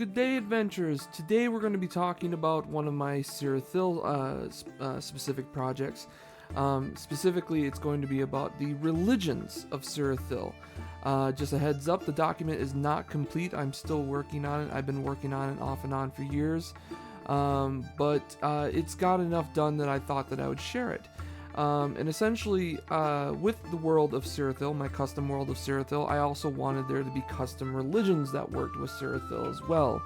Good day, adventurers! Today we're going to be talking about one of my Sirithel specific projects. Specifically, it's going to be about the religions of Sirithel. Just a heads up, the document is not complete. I'm still working on it. I've been working on it off and on for years. But it's got enough done that I thought that I would share it. And essentially, with the world of Sirithel, my custom world of Sirithel, I also wanted there to be custom religions that worked with Sirithel as well.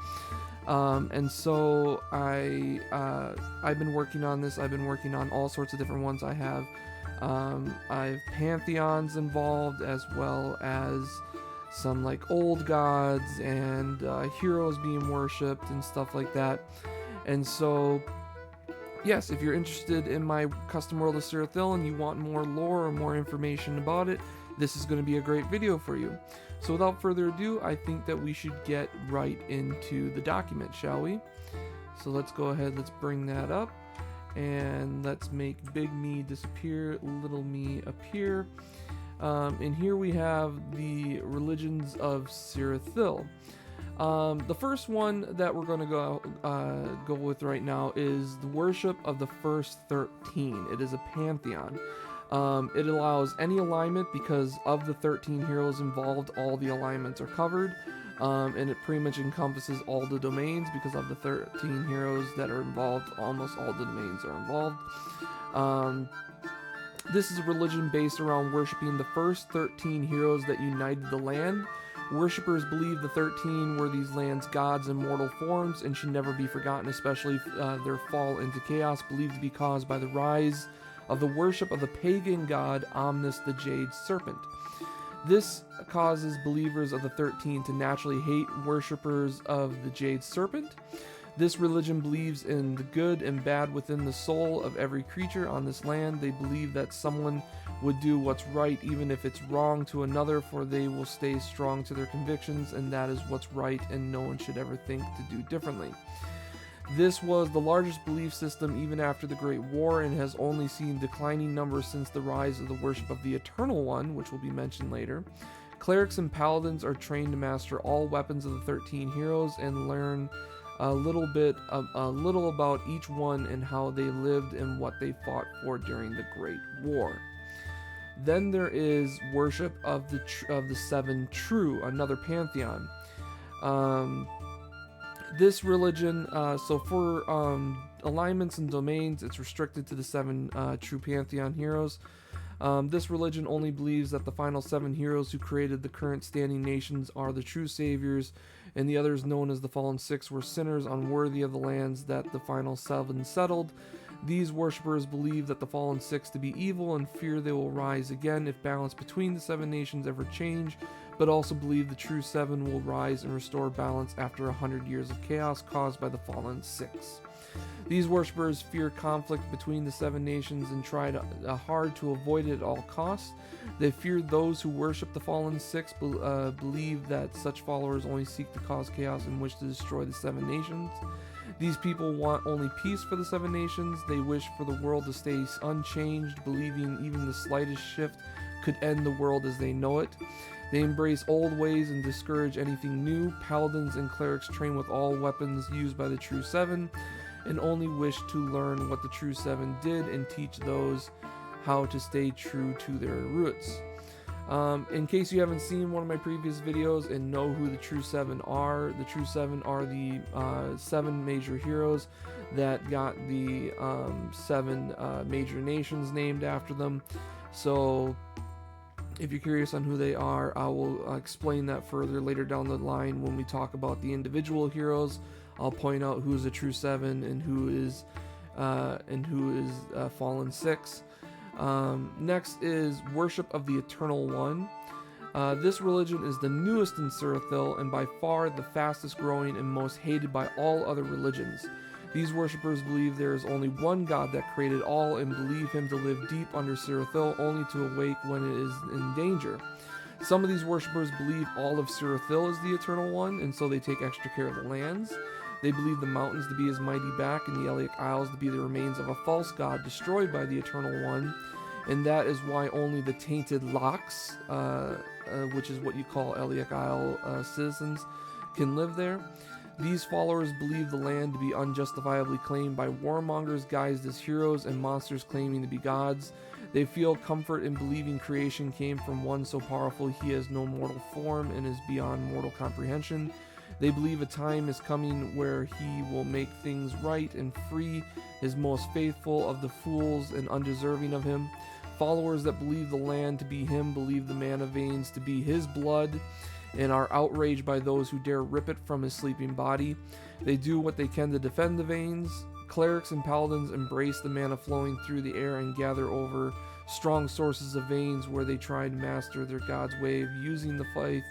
And so I've been working on this. I've been working on all sorts of different ones. I have pantheons involved, as well as some like old gods and heroes being worshipped and stuff like that. And so yes, if you're interested in my custom world of Sirithel and you want more lore or more information about it, this is going to be a great video for you. So without further ado, I think that we should get right into the document, shall we? So let's go ahead, let's bring that up, and let's make big me disappear, little me appear. And here we have the religions of Sirithel. The first one that we're going to go with right now is the worship of the first 13. It is a pantheon. It allows any alignment because of the 13 heroes involved. All the alignments are covered, and it pretty much encompasses all the domains because of the 13 heroes that are involved. Almost all the domains are involved. This is a religion based around worshiping the first 13 heroes that united the land. Worshippers believe the 13 were these land's gods in mortal forms and should never be forgotten, especially their fall into chaos, believed to be caused by the rise of the worship of the pagan god Omnis the Jade Serpent. This causes believers of the 13 to naturally hate worshippers of the Jade Serpent. This religion believes in the good and bad within the soul of every creature on this land. They believe that someone would do what's right even if it's wrong to another, for they will stay strong to their convictions, and that is what's right, and no one should ever think to do differently. This was the largest belief system even after the Great War, and has only seen declining numbers since the rise of the worship of the Eternal One, which will be mentioned later. Clerics and paladins are trained to master all weapons of the 13 heroes and learn a little about each one and how they lived and what they fought for during the Great War. Then there is worship of the seven true, another pantheon. This religion, so for alignments and domains, it's restricted to the seven true pantheon heroes. This religion only believes that the final 7 heroes who created the current standing nations are the true saviors, and the others, known as the Fallen 6, were sinners unworthy of the lands that the final 7 settled. These worshippers believe that the Fallen 6 to be evil and fear they will rise again if balance between the 7 nations ever change, but also believe the true 7 will rise and restore balance after 100 years of chaos caused by the Fallen 6. These worshippers fear conflict between the 7 nations and try hard to avoid it at all costs. They fear those who worship the Fallen 6, believe that such followers only seek to cause chaos and wish to destroy the 7 nations. These people want only peace for the 7 nations. They wish for the world to stay unchanged, believing even the slightest shift could end the world as they know it. They embrace old ways and discourage anything new. Paladins and clerics train with all weapons used by the True 7 and only wish to learn what the True 7 did and teach those how to stay true to their roots. In case you haven't seen one of my previous videos and know who the True 7 are, the True 7 are the 7 major heroes that got the 7 major nations named after them. So if you're curious on who they are, I will explain that further later down the line when we talk about the individual heroes. I'll point out who's a True 7 and who is Fallen 6. Next is worship of the Eternal One. This religion is the newest in Sirithel and by far the fastest growing and most hated by all other religions. These worshippers believe there is only one God that created all and believe him to live deep under Sirithel, only to awake when it is in danger. Some of these worshippers believe all of Sirithel is the Eternal One, and so they take extra care of the lands. They believe the mountains to be his mighty back and the Eliac Isles to be the remains of a false god destroyed by the Eternal One, and that is why only the tainted Locks, which is what you call Eliac Isle citizens, can live there. These followers believe the land to be unjustifiably claimed by warmongers guised as heroes and monsters claiming to be gods. They feel comfort in believing creation came from one so powerful he has no mortal form and is beyond mortal comprehension. They believe a time is coming where he will make things right and free his most faithful of the fools and undeserving of him. Followers that believe the land to be him believe the mana veins to be his blood and are outraged by those who dare rip it from his sleeping body. They do what they can to defend the veins. Clerics and paladins embrace the mana flowing through the air and gather over strong sources of veins where they try to master their god's way of using the faith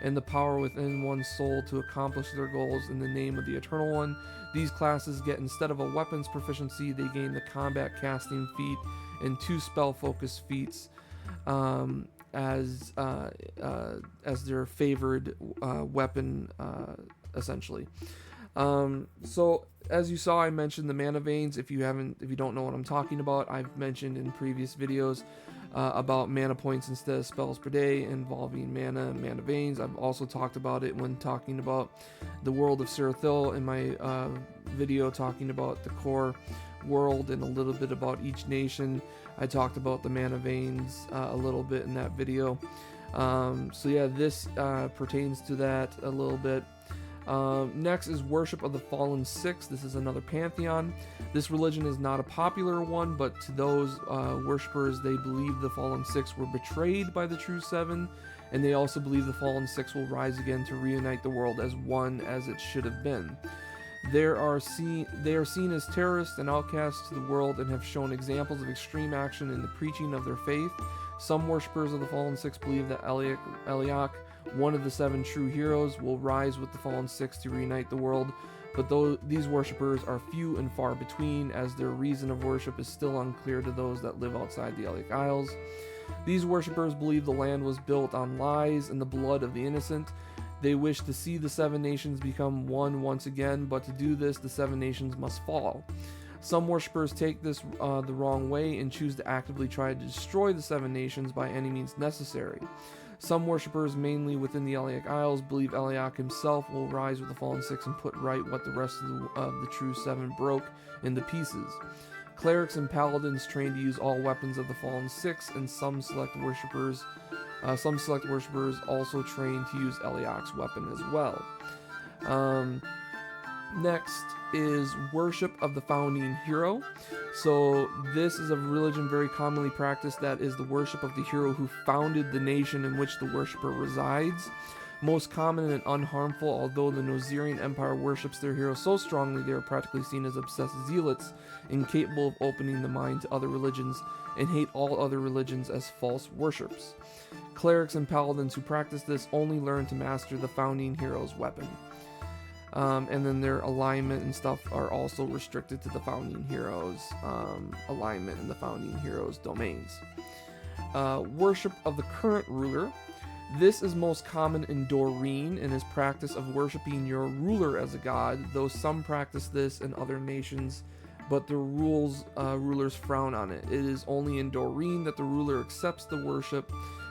and the power within one's soul to accomplish their goals in the name of the Eternal One. These classes get, instead of a weapons proficiency, they gain the combat casting feat and 2 spell focus feats as their favored weapon, essentially. So as you saw, I mentioned the mana veins. If you don't know what I'm talking about, I've mentioned in previous videos about mana points instead of spells per day involving mana veins. I've also talked about it when talking about the world of Sirithel in my video talking about the core world and a little bit about each nation. I talked about the mana veins a little bit in that video. So yeah, this pertains to that a little bit. Next is worship of the Fallen Six. This is another pantheon. This religion is not a popular one, but to those worshippers, they believe the Fallen Six were betrayed by the True Seven, and they also believe the Fallen Six will rise again to reunite the world as one as it should have been. They are seen as terrorists and outcasts to the world and have shown examples of extreme action in the preaching of their faith. Some worshippers of the Fallen Six believe that Eliak, one of the 7 true heroes, will rise with the Fallen Six to reunite the world, but though these worshippers are few and far between, as their reason of worship is still unclear to those that live outside the Eliak Isles. These worshippers believe the land was built on lies and the blood of the innocent. They wish to see the 7 nations become one once again, but to do this, the 7 nations must fall. Some worshippers take this the wrong way and choose to actively try to destroy the 7 nations by any means necessary. Some worshippers, mainly within the Eliak Isles, believe Eliak himself will rise with the Fallen Six and put right what the rest of the True Seven broke into pieces. Clerics and paladins train to use all weapons of the Fallen Six, and some select worshippers also train to use Eliak's weapon as well. Next is worship of the founding hero. So this is a religion very commonly practiced that is the worship of the hero who founded the nation in which the worshipper resides. Most common and unharmful, although the Nozirian Empire worships their hero so strongly they are practically seen as obsessed zealots, incapable of opening the mind to other religions, and hate all other religions as false worships. Clerics and paladins who practice this only learn to master the founding hero's weapon. And then their alignment and stuff are also restricted to the founding heroes' alignment in the founding heroes' domains. Worship of the current ruler. This is most common in Doreen and is practice of worshiping your ruler as a god, though some practice this in other nations, but the rulers frown on it. It is only in Doreen that the ruler accepts the worship,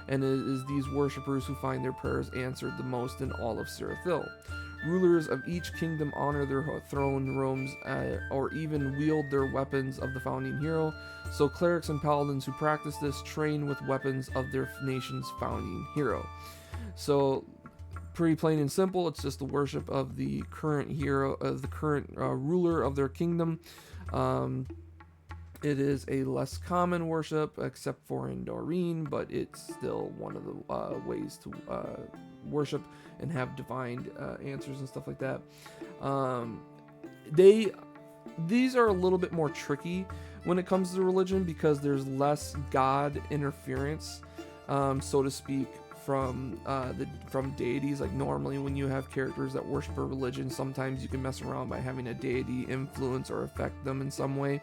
and it is these worshippers who find their prayers answered the most in all of Sirithel. Rulers of each kingdom honor their throne rooms or even wield their weapons of the founding hero, so clerics and paladins who practice this train with weapons of their nation's founding hero. So pretty plain and simple, it's just the worship of the current hero, of the current ruler of their kingdom. It is a less common worship, except for in Doreen, but it's still one of the ways to worship and have divine answers and stuff like that. These are a little bit more tricky when it comes to religion because there's less God interference, so to speak, from deities. Like normally when you have characters that worship a religion, sometimes you can mess around by having a deity influence or affect them in some way.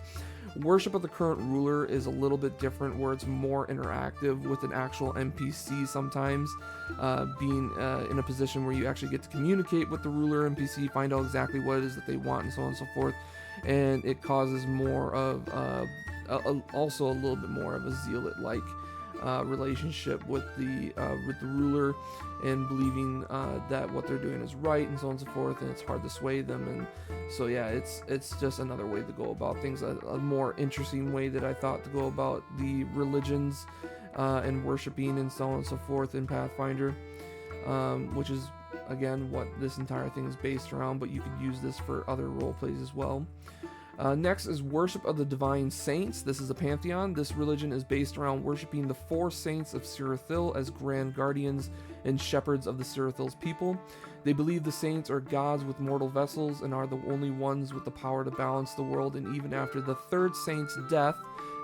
Worship of the current ruler is a little bit different, where it's more interactive with an actual NPC sometimes, being in a position where you actually get to communicate with the ruler NPC, find out exactly what it is that they want, and so on and so forth. And it causes more of also a little bit more of a zealot-like relationship with the ruler, and believing that what they're doing is right, and so on and so forth, and it's hard to sway them. And so yeah, it's just another way to go about things, a more interesting way that I thought to go about the religions and worshiping and so on and so forth in Pathfinder, which is again what this entire thing is based around, but you could use this for other role plays as well. Next is worship of the divine saints. This is a pantheon. This religion is based around worshiping the 4 saints of Sirithel as grand guardians and shepherds of the Sirithel's people. They believe the saints are gods with mortal vessels and are the only ones with the power to balance the world, and even after the 3rd saint's death,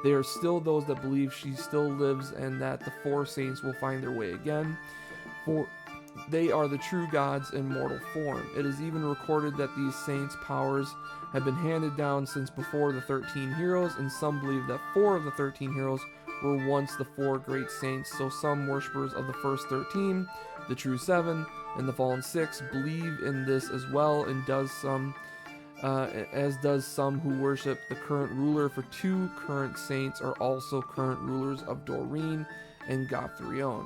they are still those that believe she still lives and that the 4 saints will find their way again. For they are the true gods in mortal form. It is even recorded that these saints' powers have been handed down since before the 13 heroes, and some believe that 4 of the 13 heroes were once the 4 great saints. So some worshippers of the first 13, the true 7, and the fallen 6 believe in this as well, and as does some who worship the current ruler, for 2 current saints are also current rulers of Doreen and Gothrion.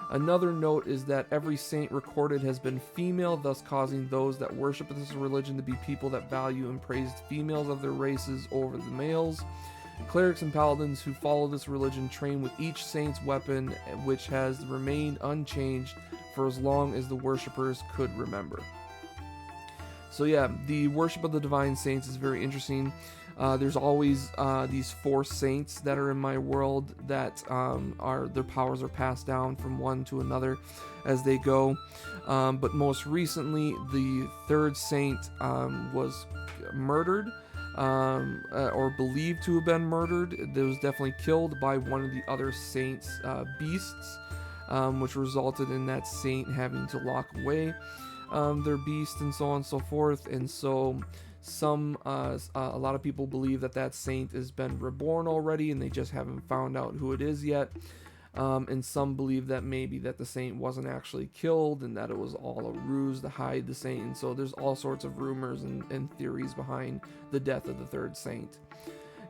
Another note is that every saint recorded has been female, thus causing those that worship this religion to be people that value and praise females of their races over the males. Clerics and paladins who follow this religion train with each saint's weapon, which has remained unchanged for as long as the worshippers could remember. So yeah, the worship of the divine saints is very interesting. There's always these 4 saints that are in my world that their powers are passed down from one to another as they go. But most recently, the 3rd saint was murdered, or believed to have been murdered. It was definitely killed by one of the other saints' beasts, which resulted in that saint having to lock away their beast and so on and so forth. And so a lot of people believe that saint has been reborn already and they just haven't found out who it is yet. And some believe that maybe that the saint wasn't actually killed and that it was all a ruse to hide the saint. And so there's all sorts of rumors and theories behind the death of the 3rd saint.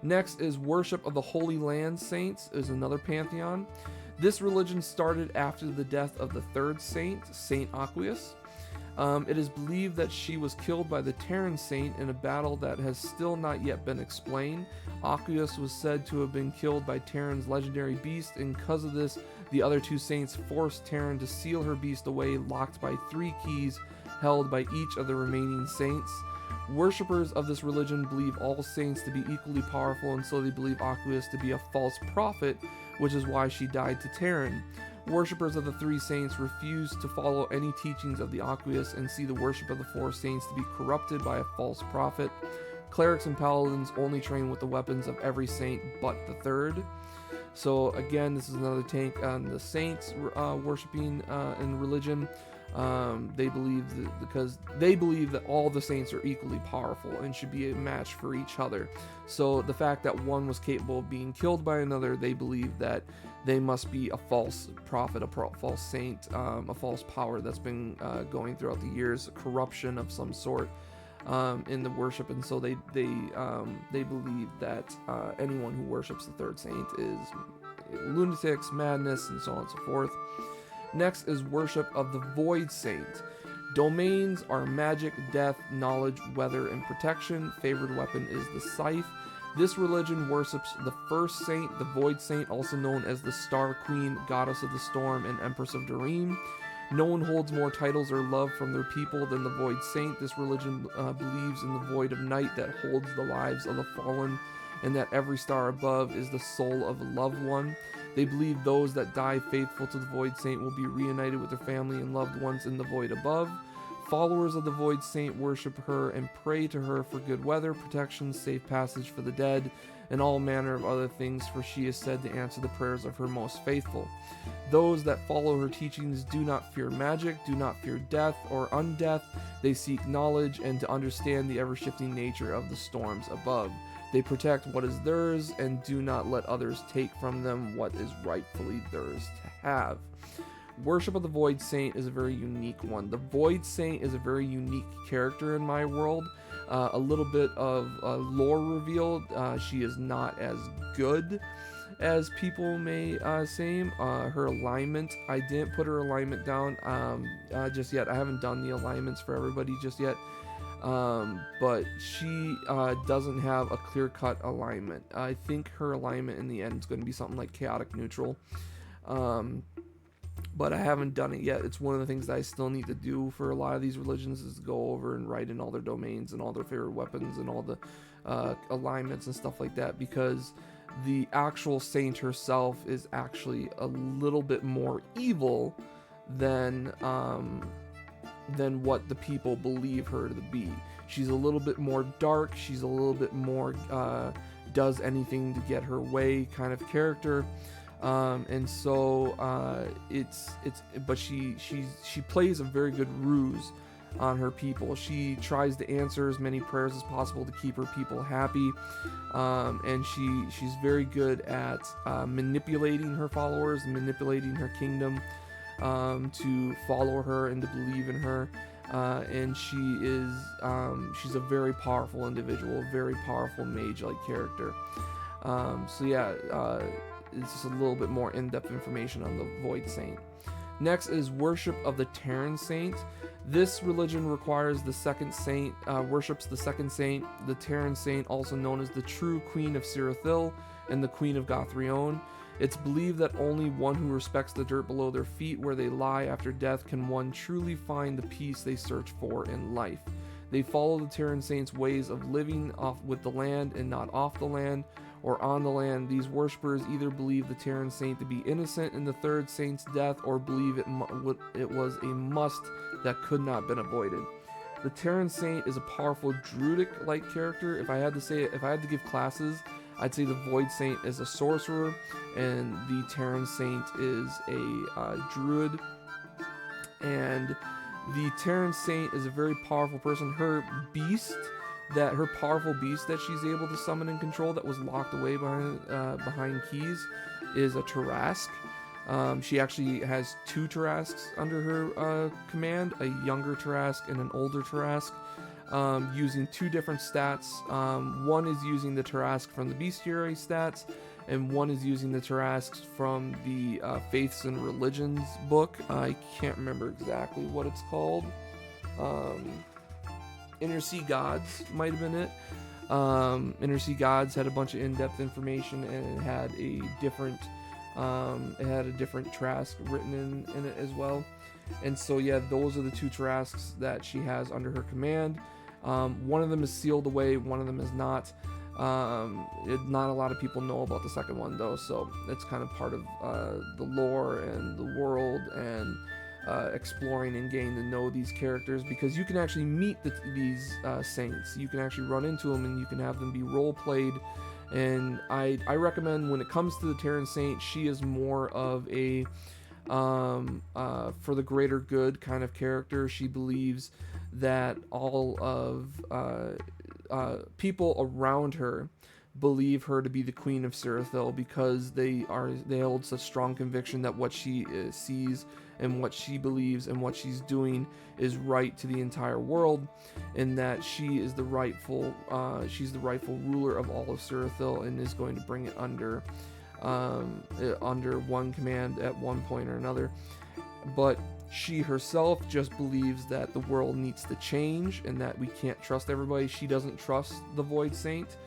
Next is worship of the Holy Land saints, is another pantheon. This religion started after the death of the 3rd saint, Saint Aqueous. It is believed that she was killed by the Terran saint in a battle that has still not yet been explained. Aqueous was said to have been killed by Terran's legendary beast, and because of this, the other 2 saints forced Terran to seal her beast away, locked by 3 keys held by each of the remaining saints. Worshippers of this religion believe all saints to be equally powerful, and so they believe Aqueous to be a false prophet, which is why she died to Terran. Worshippers of the 3 saints refuse to follow any teachings of the Aqueous and see the worship of the 4 saints to be corrupted by a false prophet. Clerics and paladins only train with the weapons of every saint but the 3rd. So again, this is another take on the saints worshiping in religion. They believe because they believe that all the saints are equally powerful and should be a match for each other. So the fact that one was capable of being killed by another, they believe that they must be a false prophet, a false saint, a false power that's been going throughout the years, corruption of some sort in the worship. And so they believe that anyone who worships the 3rd saint is lunatics, madness, and so on and so forth. Next is worship of the Void Saint. Domains are magic, death, knowledge, weather, and protection. Favored weapon is the scythe. This religion worships the 1st saint, the Void Saint, also known as the Star Queen, Goddess of the Storm, and Empress of Doreen. No one holds more titles or love from their people than the Void Saint. This religion believes in the void of night that holds the lives of the fallen, and that every star above is the soul of a loved one. They believe those that die faithful to the Void Saint will be reunited with their family and loved ones in the void above. Followers of the Void Saint worship her and pray to her for good weather, protection, safe passage for the dead, and all manner of other things, for she is said to answer the prayers of her most faithful. Those that follow her teachings do not fear magic, do not fear death or undeath. They seek knowledge and to understand the ever-shifting nature of the storms above. They protect what is theirs and do not let others take from them what is rightfully theirs to have. Worship of the Void Saint is a very unique one. The Void Saint is a very unique character in my world. A little bit of lore revealed. She is not as good as people may say. Her alignment, I didn't put her alignment down just yet. I haven't done the alignments for everybody just yet. But she doesn't have a clear-cut alignment. I think her alignment in the end is going to be something like chaotic neutral. But I haven't done it yet. It's one of the things that I still need to do for a lot of these religions, is to go over and write in all their domains and all their favorite weapons and all the alignments and stuff like that, because the actual saint herself is actually a little bit more evil than what the people believe her to be. She's a little bit more dark. She's a little bit more does anything to get her way kind of character. And so but she plays a very good ruse on her people. She tries to answer as many prayers as possible to keep her people happy, and she's very good at manipulating her followers, manipulating her kingdom to follow her and to believe in her. And she's a very powerful individual, very powerful mage-like character. It's just a little bit more in-depth information on the Void Saint. Next is worship of the Terran Saint. This religion requires the second saint, worships the second saint, the Terran Saint, also known as the true Queen of Sirithel and the Queen of Gothrion. It's believed that only one who respects the dirt below their feet where they lie after death can one truly find the peace they search for in life. They follow the Terran Saint's ways of living off with the land and not off the land or on the land. These worshippers either believe the Terran Saint to be innocent in the third saint's death, or believe it was a must that could not have been avoided. The Terran Saint is a powerful druidic-like character. If I had to give classes, I'd say the Void Saint is a sorcerer, and the Terran Saint is a druid. And the Terran Saint is a very powerful person. Her powerful beast that she's able to summon and control, that was locked away behind keys, is a Tarrasque. She actually has two Tarrasques under her command, a younger Tarrasque and an older Tarrasque, using two different stats. One is using the Tarrasque from the Bestiary stats, and one is using the Tarrasques from the Faiths and Religions book. I can't remember exactly what it's called. Inner Sea Gods might have been it. Inner Sea Gods had a bunch of in-depth information, and it had a different Tarrasque written in it as well. And so yeah, those are the two Tarrasques that she has under her command. One of them is sealed away, one of them is not. Not a lot of people know about the second one though, so it's kind of part of the lore and the world, and exploring and getting to know these characters, because you can actually meet these saints. You can actually run into them, and you can have them be role played. And I recommend, when it comes to the Terran Saint, she is more of a for the greater good kind of character. She believes that all of people around her believe her to be the Queen of Sirithel, because they hold such strong conviction that what she sees and what she believes and what she's doing is right to the entire world, and that she is the rightful ruler of all of Sirithel, and is going to bring it under one command at one point or another. But she herself just believes that the world needs to change, and that we can't trust everybody. She doesn't trust the Void Saint.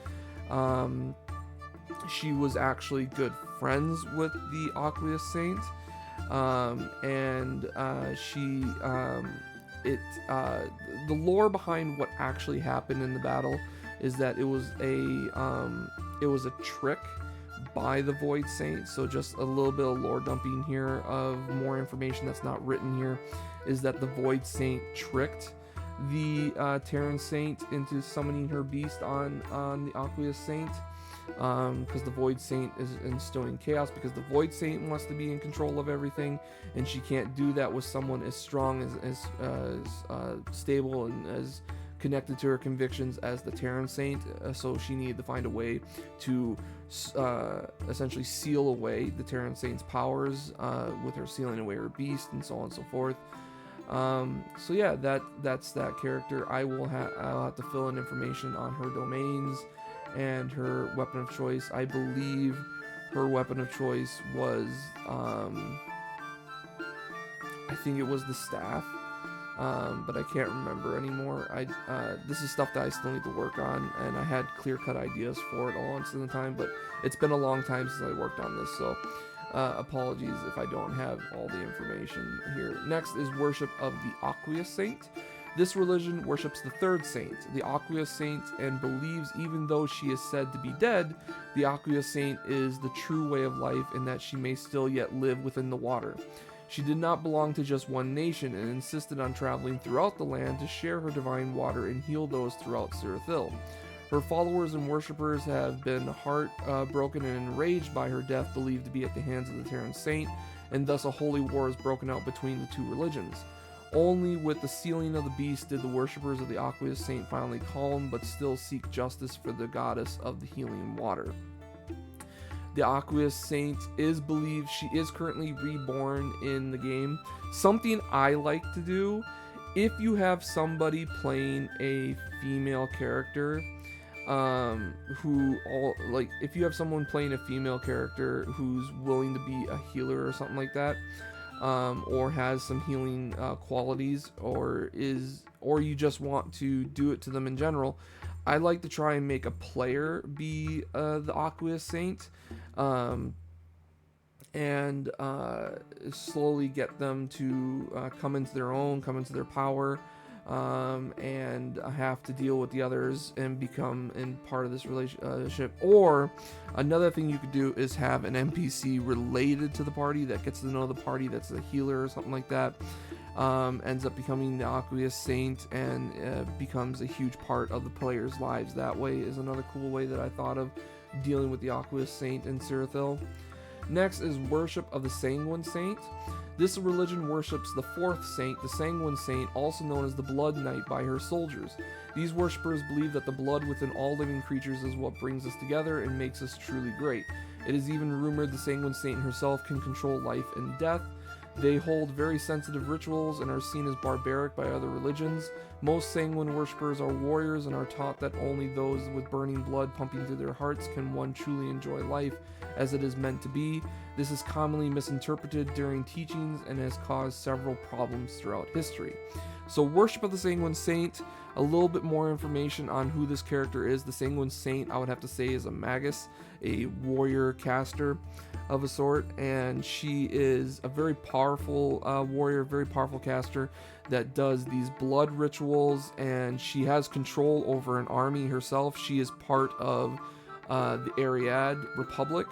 She was actually good friends with the Aqueous Saint, the lore behind what actually happened in the battle is that it was a trick by the Void Saint. So just a little bit of lore dumping here of more information that's not written here, is that the Void Saint tricked the Terran Saint into summoning her beast on the Aqueous Saint, because the Void Saint is instilling chaos, because the Void Saint wants to be in control of everything, and she can't do that with someone as strong, as stable, and as connected to her convictions as the Terran Saint. So she needed to find a way to essentially seal away the Terran Saint's powers, with her sealing away her beast, and so on and so forth. So yeah, that's that character. I'll have to fill in information on her domains and her weapon of choice. I believe her weapon of choice was, I think it was the staff, but I can't remember anymore. This is stuff that I still need to work on, and I had clear-cut ideas for it all once in the time, but it's been a long time since I worked on this, so apologies if I don't have all the information here. Next is worship of the Aqueous Saint. This religion worships the third saint, the Aqueous Saint, and believes even though she is said to be dead, the Aqueous Saint is the true way of life in that she may still yet live within the water. She did not belong to just one nation and insisted on traveling throughout the land to share her divine water and heal those throughout Sirithel. Her followers and worshippers have been heartbroken and enraged by her death, believed to be at the hands of the Terran Saint, and thus a holy war is broken out between the two religions. Only with the sealing of the beast did the worshippers of the Aqueous Saint finally calm, but still seek justice for the goddess of the healing water. The Aqueous Saint is believed she is currently reborn in the game. Something I like to do, if you have somebody playing a female character, if you have someone playing a female character who's willing to be a healer or something like that, or has some healing qualities, or you just want to do it to them in general, I like to try and make a player be the Aqueous Saint, and slowly get them to come into their own, come into their power, and have to deal with the others and become in part of this relationship. Or another thing you could do is have an NPC related to the party that gets to know the party, that's a healer or something like that, ends up becoming the Aqueous Saint and becomes a huge part of the players' lives. That way is another cool way that I thought of dealing with the Aqueous Saint in Sirithel. Next is worship of the Sanguine Saint. This religion worships the fourth saint, the Sanguine Saint, also known as the Blood Knight by her soldiers. These worshippers believe that the blood within all living creatures is what brings us together and makes us truly great. It is even rumored the Sanguine Saint herself can control life and death. They hold very sensitive rituals and are seen as barbaric by other religions. Most Sanguine worshippers are warriors and are taught that only those with burning blood pumping through their hearts can one truly enjoy life as it is meant to be. This is commonly misinterpreted during teachings and has caused several problems throughout history. So worship of the Sanguine Saint, a little bit more information on who this character is. The Sanguine Saint, I would have to say, is a magus, a warrior caster of a sort, and she is a very powerful warrior, very powerful caster that does these blood rituals, and she has control over an army herself. She is part of the Ariad Republic.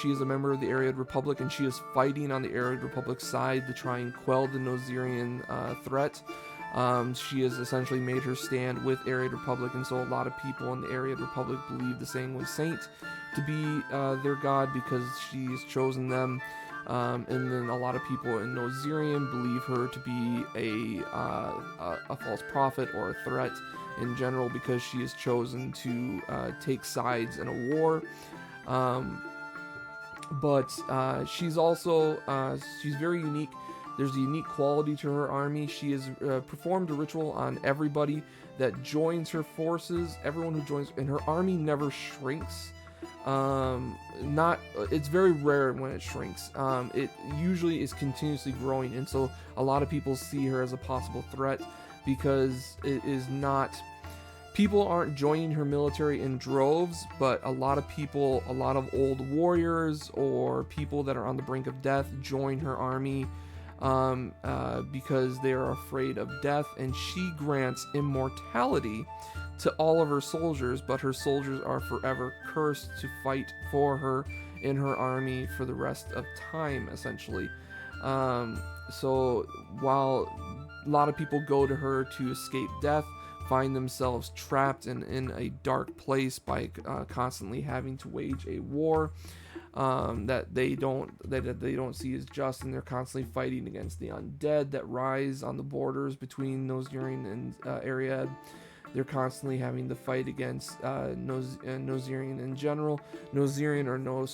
She is a member of the Ariad Republic, and she is fighting on the Ariad Republic's side to try and quell the Nozirian threat. She has essentially made her stand with Ariad Republic, and so a lot of people in the Ariad Republic believe the Sanguine Saint to be their god because she's chosen them. And then a lot of people in Nozirian believe her to be a false prophet or a threat in general because she is chosen to take sides in a war. But she's also she's very unique. There's a unique quality to her army. She has performed a ritual on everybody that joins her forces. Everyone who joins, and her army never shrinks. It's very rare when it shrinks. It usually is continuously growing, and so a lot of people see her as a possible threat because it is not. People aren't joining her military in droves, but a lot of old warriors or people that are on the brink of death join her army because they are afraid of death, and she grants immortality to all of her soldiers, but her soldiers are forever cursed to fight for her in her army for the rest of time, essentially. So while a lot of people go to her to escape death, find themselves trapped in a dark place by constantly having to wage a war that they don't see as just, and they're constantly fighting against the undead that rise on the borders between Nozirian and Ariad. They're constantly having to fight against Nozirian in general. Nozirian are no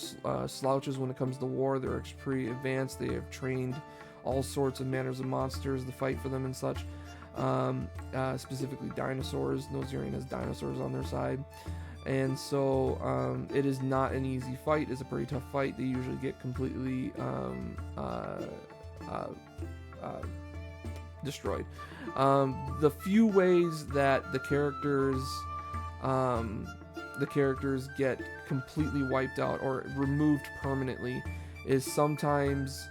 slouches when it comes to war. They're pretty advanced. They have trained all sorts of manners of monsters to fight for them and such. Specifically dinosaurs. Nozirian has dinosaurs on their side. And so it is not an easy fight. It's a pretty tough fight. They usually get completely uh, destroyed. The few ways that the characters get completely wiped out or removed permanently is sometimes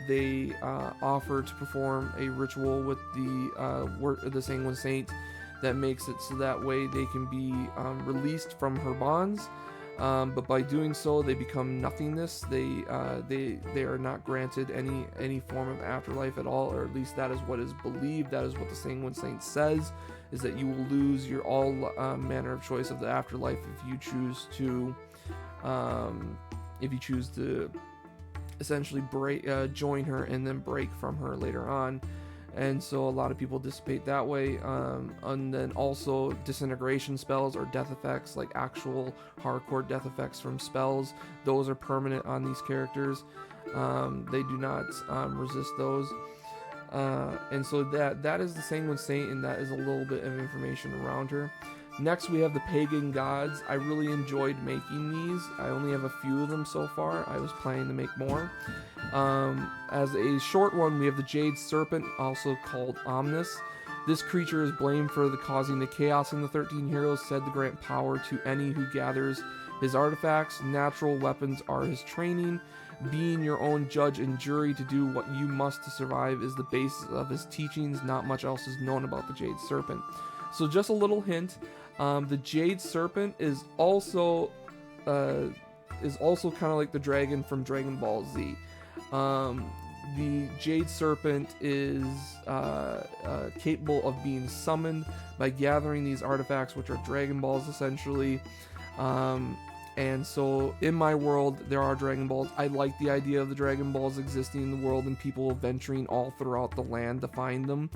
they offer to perform a ritual with the Sanguine Saint that makes it so that way they can be released from her bonds. But by doing so, they become nothingness. They are not granted any form of afterlife at all, or at least that is what is believed. That is what the Sanguine Saint says, is that you will lose your all manner of choice of the afterlife if you choose to essentially join her and then break from her later on. And so a lot of people dissipate that way. And then also disintegration spells or death effects, like actual hardcore death effects from spells, those are permanent on these characters. They do not resist those. And so that is the Sanguine Saint, and that is a little bit of information around her. Next, we have the pagan gods. I really enjoyed making these. I only have a few of them so far. I was planning to make more. As a short one, we have the Jade Serpent, also called Omnis. This creature is blamed for causing the chaos in the 13 Heroes, said to grant power to any who gathers his artifacts. Natural weapons are his training. Being your own judge and jury to do what you must to survive is the basis of his teachings. Not much else is known about the Jade Serpent. So just a little hint, the Jade Serpent is also kind of like the dragon from Dragon Ball Z. The Jade Serpent is capable of being summoned by gathering these artifacts, which are Dragon Balls essentially. And so in my world, there are Dragon Balls. I like the idea of the Dragon Balls existing in the world and people venturing all throughout the land to find them.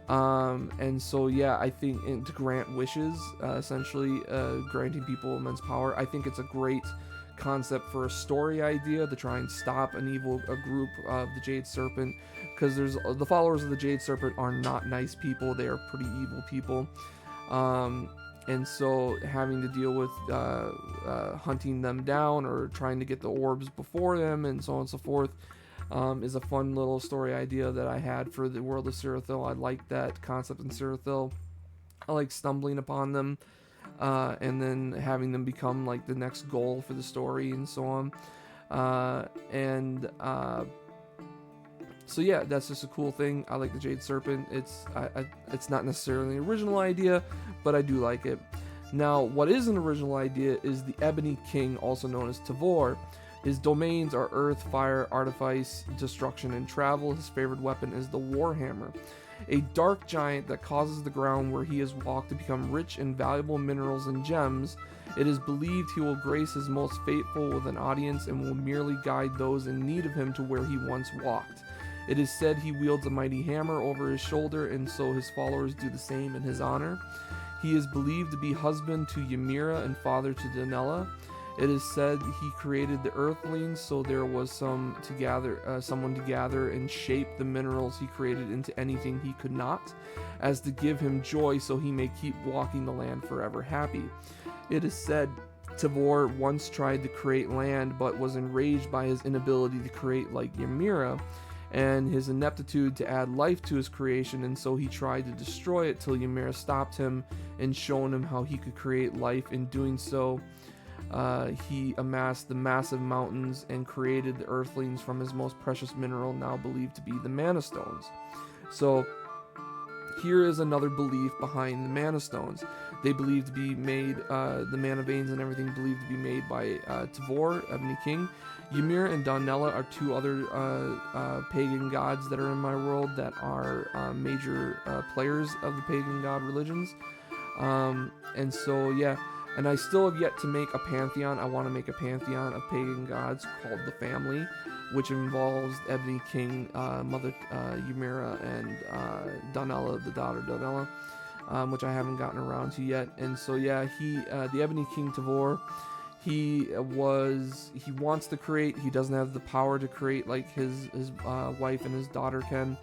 And so, yeah, I think to grant wishes, essentially granting people immense power, I think it's a great concept for a story idea to try and stop a group of the Jade Serpent, because the followers of the Jade Serpent are not nice people. They are pretty evil people. And so having to deal with hunting them down or trying to get the orbs before them and so on and so forth is a fun little story idea that I had for the world of Sirithel. I like that concept in Sirithel. I like stumbling upon them and then having them become like the next goal for the story and so on. So yeah, that's just a cool thing. I like the Jade Serpent. It's not necessarily an original idea, but I do like it. Now, what is an original idea is the Ebony King, also known as Tavor. His domains are earth, fire, artifice, destruction, and travel. His favorite weapon is the Warhammer, a dark giant that causes the ground where he has walked to become rich in valuable minerals and gems. It is believed he will grace his most faithful with an audience and will merely guide those in need of him to where he once walked. It is said he wields a mighty hammer over his shoulder, and so his followers do the same in his honor. He is believed to be husband to Ymira and father to Donella. It is said he created the Earthlings, so there was someone to gather and shape the minerals he created into anything he could not, as to give him joy so he may keep walking the land forever happy. It is said Tavor once tried to create land, but was enraged by his inability to create like Ymira, and his ineptitude to add life to his creation, and so he tried to destroy it till Ymira stopped him and shown him how he could create life. In doing so, he amassed the massive mountains and created the Earthlings from his most precious mineral, now believed to be the Mana Stones. So here is another belief behind the Mana Stones. They believe to be made, the Mana Veins and everything believed to be made by Tavor, Ebony King. Ymir and Donella are two other pagan gods that are in my world that are major players of the pagan god religions. And so, yeah, and I still have yet to make a pantheon. I want to make a pantheon of pagan gods called the Family, which involves Ebony King, Mother Ymira, and Donella, the daughter Donella, which I haven't gotten around to yet. And so, yeah, the Ebony King Tavor, He wants to create. He doesn't have the power to create like his wife and his daughter can,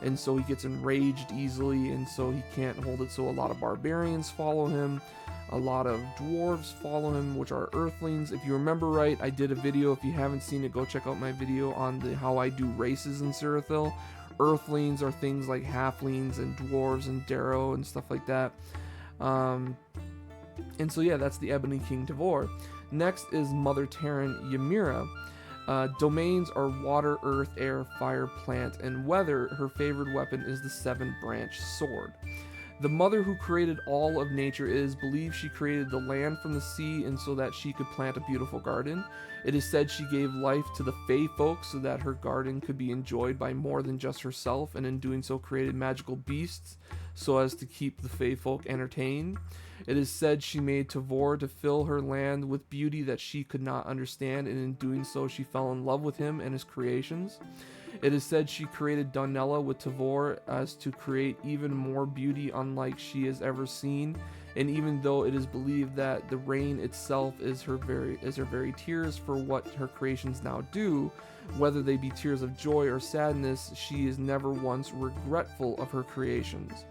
and so he gets enraged easily, and so he can't hold it. So a lot of barbarians follow him, a lot of dwarves follow him, which are earthlings. If you remember right, I did a video. If you haven't seen it, go check out my video on how I do races in Sirithel. Earthlings are things like halflings and dwarves and darrow and stuff like that. And so yeah, that's the Ebony King Tavor. Next is Mother Terran Ymira. Domains are water, earth, air, fire, plant, and weather. Her favorite weapon is the 7-branch sword. The mother who created all of nature is believed she created the land from the sea and so that she could plant a beautiful garden. It is said she gave life to the Fae folk so that her garden could be enjoyed by more than just herself, and in doing so created magical beasts so as to keep the Fae folk entertained. It is said she made Tavor to fill her land with beauty that she could not understand, and in doing so she fell in love with him and his creations. It is said she created Donella with Tavor as to create even more beauty unlike she has ever seen, and even though it is believed that the rain itself is her very tears for what her creations now do, whether they be tears of joy or sadness, she is never once regretful of her creations.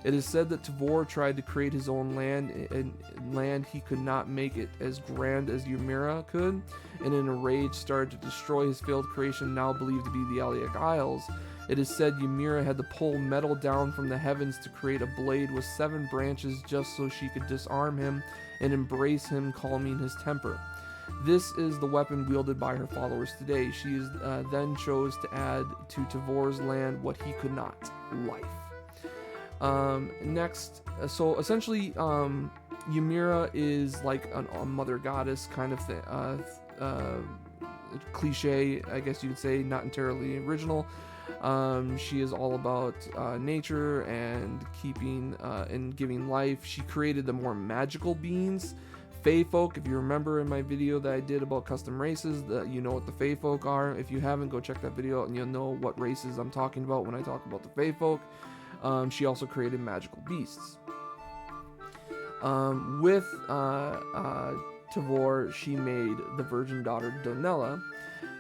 It is said that Tavor tried to create his own land, and land he could not make it as grand as Ymira could, and in a rage started to destroy his failed creation, now believed to be the Aliac Isles. It is said Ymira had to pull metal down from the heavens to create a blade with 7 branches just so she could disarm him and embrace him, calming his temper. This is the weapon wielded by her followers today. She then chose to add to Tavor's land what he could not, life. Next, so essentially, Ymira is like a mother goddess kind of thing, cliche, I guess you could say, not entirely original. She is all about nature and keeping and giving life. She created the more magical beings. Fae folk, if you remember in my video that I did about custom races, you know what the Fae folk are. If you haven't, go check that video out and you'll know what races I'm talking about when I talk about the Fae folk. She also created magical beasts. With Tavor, she made the virgin daughter Donella,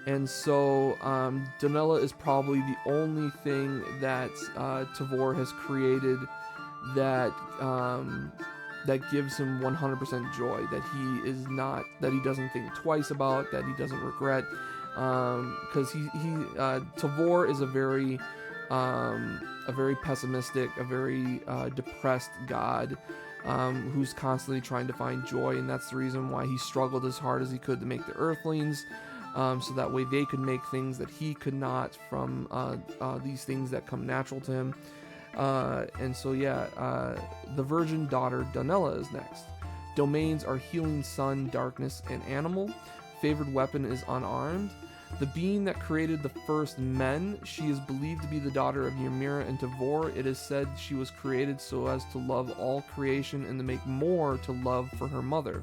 and so Donella is probably the only thing that Tavor has created that that gives him 100% joy, that he doesn't think twice about, that he doesn't regret, because Tavor is a very pessimistic, a very depressed god who's constantly trying to find joy, and that's the reason why he struggled as hard as he could to make the Earthlings, so that way they could make things that he could not from these things that come natural to him. And so yeah, the virgin daughter Donella is next. Domains are healing, sun, darkness, and animal. Favorite weapon is unarmed. The being that created the first men, she is believed to be the daughter of Ymira and Tavor. It is said she was created so as to love all creation and to make more to love for her mother.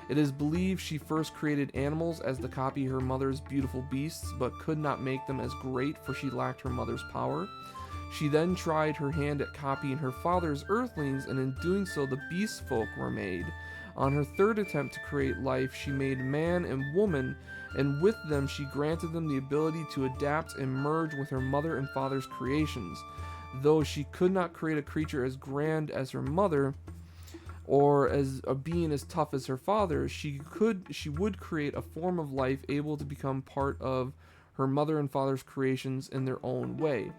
It is believed she first created animals as to copy her mother's beautiful beasts, but could not make them as great, for she lacked her mother's power. She then tried her hand at copying her father's earthlings, and in doing so the beast folk were made. On her third attempt to create life, she made man and woman, and with them she granted them the ability to adapt and merge with her mother and father's creations. Though she could not create a creature as grand as her mother, or as a being as tough as her father, she would create a form of life able to become part of her mother and father's creations in their own way.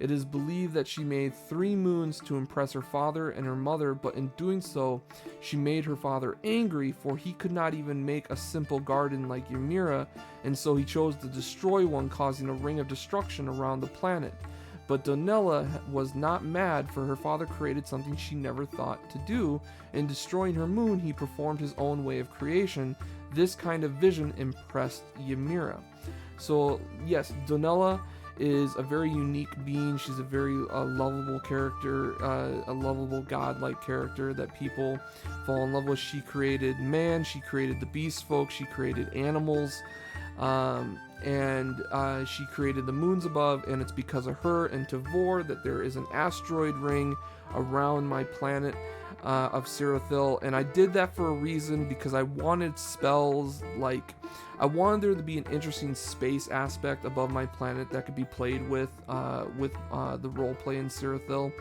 It is believed that she made 3 moons to impress her father and her mother, but in doing so, she made her father angry, for he could not even make a simple garden like Ymira, and so he chose to destroy one, causing a ring of destruction around the planet. But Donella was not mad, for her father created something she never thought to do. In destroying her moon, he performed his own way of creation. This kind of vision impressed Ymira. So yes, Donella is a very unique being. She's a very lovable character, a lovable godlike character that people fall in love with. She created man, she created the beast folk, she created animals, and she created the moons above, and it's because of her and Tavor that there is an asteroid ring around my planet. of Sirithel, and I did that for a reason, because I wanted spells like, I wanted there to be an interesting space aspect above my planet that could be played with the roleplay in Sirithel.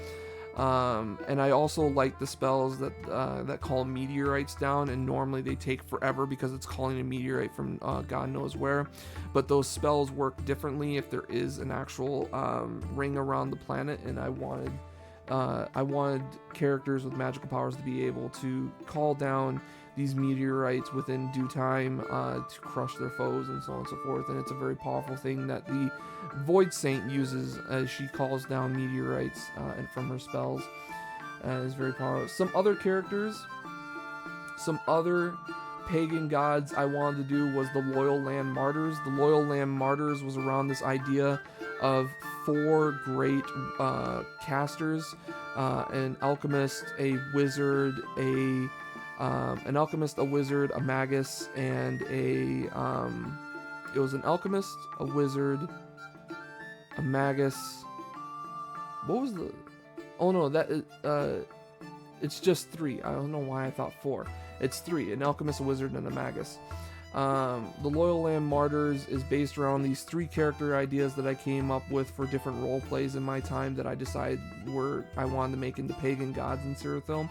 And I also like the spells that call meteorites down, and normally they take forever because it's calling a meteorite from God knows where. But those spells work differently if there is an actual ring around the planet, and I wanted characters with magical powers to be able to call down these meteorites within due time to crush their foes and so on and so forth. And it's a very powerful thing that the Void Saint uses as she calls down meteorites and from her spells. It's very powerful. Some other characters, some other pagan gods I wanted to do was the Loyal Land Martyrs. The Loyal Land Martyrs was around this idea of 4 great casters, an alchemist, a wizard, an alchemist, a wizard, a magus, and it was an alchemist, a wizard, a magus. What was the? Oh no, that is, it's just 3. I don't know why I thought 4. It's 3: an alchemist, a wizard, and a magus. The Loyal Land Martyrs is based around these 3 character ideas that I came up with for different role plays in my time that I decided I wanted to make into pagan gods in Sirithel.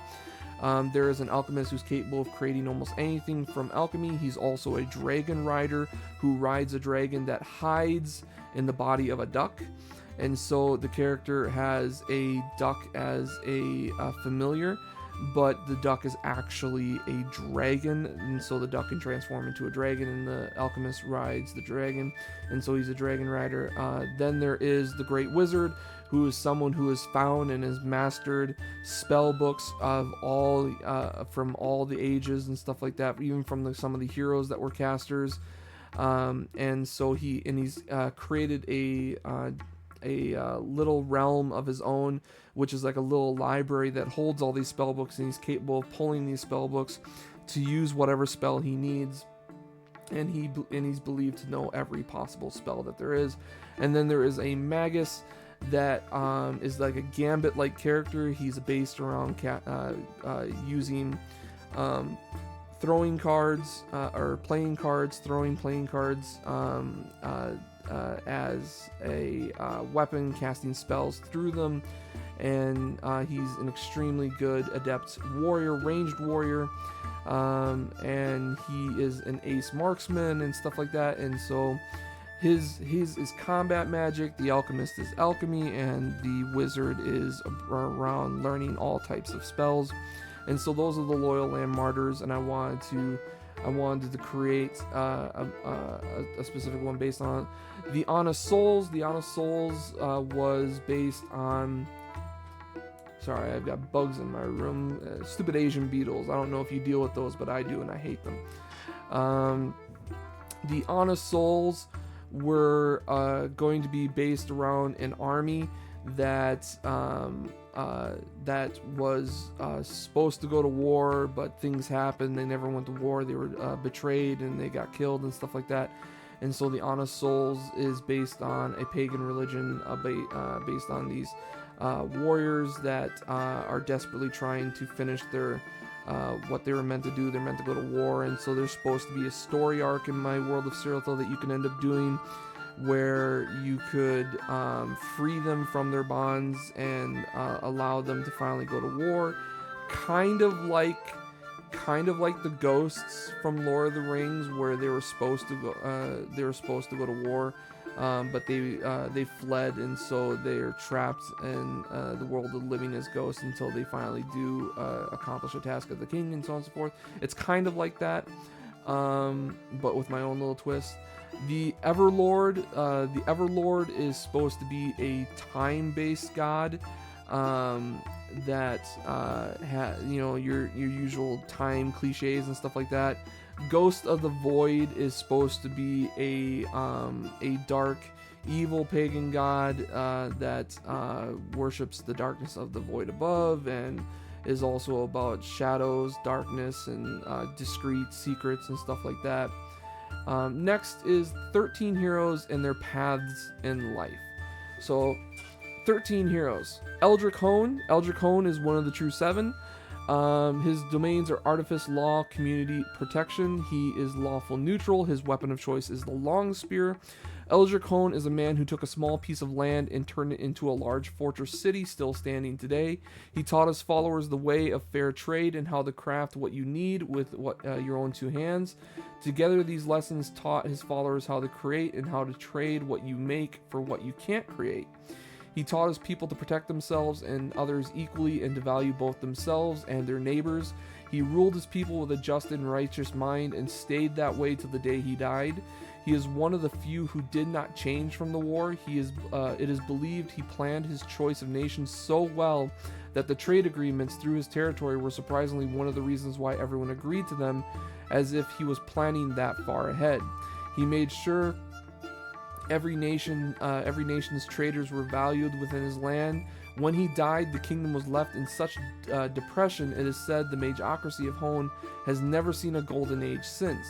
There is an alchemist who's capable of creating almost anything from alchemy. He's also a dragon rider who rides a dragon that hides in the body of a duck. And so the character has a duck as a familiar, but the duck is actually a dragon, and so the duck can transform into a dragon, and the alchemist rides the dragon, and so he's a dragon rider. Then there is the Great Wizard, who is someone who has found and has mastered spell books of all from all the ages and stuff like that, even from some of the heroes that were casters. And so he's created a little realm of his own, which is like a little library that holds all these spell books, and he's capable of pulling these spell books to use whatever spell he needs. And he's believed to know every possible spell that there is. And then there is a magus that is like a gambit-like character. He's based around using throwing cards or playing cards, throwing playing cards as a weapon, casting spells through them. And he's an extremely good adept warrior, ranged warrior, and he is an ace marksman and stuff like that. And so his is combat magic, the alchemist is alchemy, and the wizard is around learning all types of spells. And so those are the Loyal Land Martyrs, and I wanted to create a specific one based on the Honest Souls. The Honest Souls was based on... Sorry, I've got bugs in my room. Stupid Asian beetles. I don't know if you deal with those, but I do, and I hate them. The Honest Souls were going to be based around an army that was supposed to go to war, but things happened. They never went to war. They were betrayed, and they got killed and stuff like that. And so the Honest Souls is based on a pagan religion, based on these warriors that are desperately trying to finish their what they were meant to do. They're meant to go to war, and so there's supposed to be a story arc in my world of Sirithel that you can end up doing, where you could free them from their bonds and allow them to finally go to war, kind of like the ghosts from Lord of the Rings, where they were supposed to go to war, but they fled, and so they're trapped in the world of living as ghosts until they finally do accomplish a task of the king, and so on and so forth. It's kind of like that, but with my own little twist. The Everlord is supposed to be a time-based god that your usual time cliches and stuff like that. Ghost of the Void is supposed to be a dark, evil pagan god that worships the darkness of the void above, and is also about shadows, darkness, and discreet secrets and stuff like that. Next is 13 heroes and their paths in life. So 13 heroes. Eldrick Hone is one of the true 7. His domains are artifice, law, community, protection. He is lawful neutral. His weapon of choice is the long spear. Eldrick Hone is a man who took a small piece of land and turned it into a large fortress city still standing today. He taught his followers the way of fair trade and how to craft what you need with your own two hands. Together, these lessons taught his followers how to create and how to trade what you make for what you can't create. He taught his people to protect themselves and others equally and to value both themselves and their neighbors. He ruled his people with a just and righteous mind and stayed that way till the day he died. He is one of the few who did not change from the war. It is believed he planned his choice of nations so well that the trade agreements through his territory were surprisingly one of the reasons why everyone agreed to them, as if he was planning that far ahead. He made sure every nation's traders were valued within his land. When he died, the kingdom was left in such depression. It is said the magocracy of Hone has never seen a golden age since.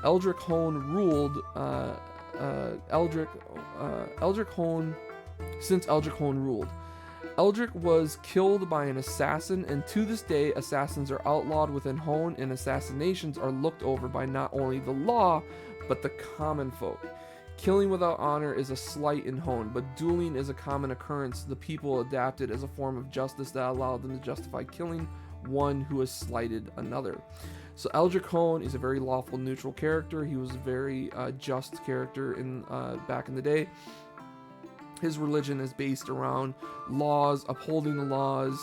Eldrick Hone ruled. Eldrick Hone ruled. Eldrick was killed by an assassin, and to this day, assassins are outlawed within Hone, and assassinations are looked over by not only the law, but the common folk. Killing without honor is a slight in Hone, but dueling is a common occurrence. The people adapted as a form of justice that allowed them to justify killing one who has slighted another. So Eldrick Hone is a very lawful, neutral character. He was a very just character in back in the day. His religion is based around laws, upholding the laws,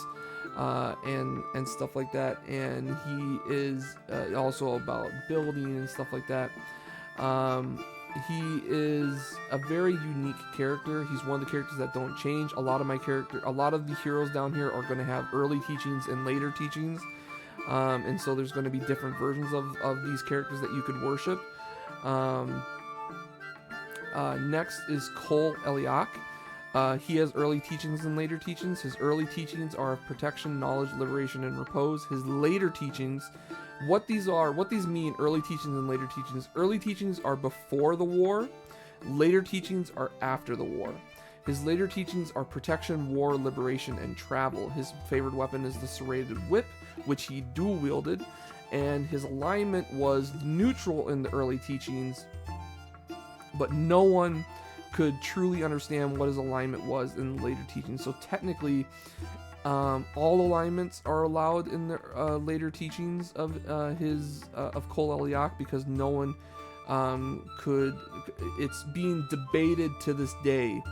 and stuff like that. And he is also about building and stuff like that. He is a very unique character. He's one of the characters that don't change. A lot of the heroes down here are going to have early teachings and later teachings. And so there's going to be different versions of these characters that you could worship. Next is Kol Eliak. He has early teachings and later teachings. His early teachings are of protection, knowledge, liberation, and repose. His later teachings, what these mean, early teachings and later teachings. Early teachings are before the war. Later teachings are after the war. His later teachings are protection, war, liberation, and travel. His favorite weapon is the serrated whip, which he dual wielded, and his alignment was neutral in the early teachings, but no one could truly understand what his alignment was in the later teachings. So technically, all alignments are allowed in the later teachings of Kol Eliak, because no one could. It's being debated to this day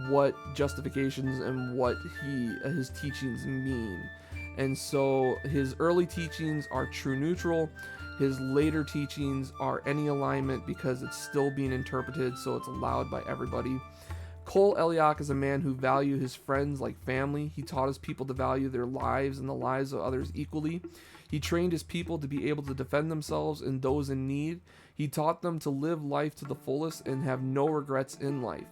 what justifications and what his teachings mean. And so his early teachings are true neutral. His later teachings are any alignment, because it's still being interpreted, so it's allowed by everybody. Kol Eliak is a man who valued his friends like family. He taught his people to value their lives and the lives of others equally. He trained his people to be able to defend themselves and those in need. He taught them to live life to the fullest and have no regrets in life.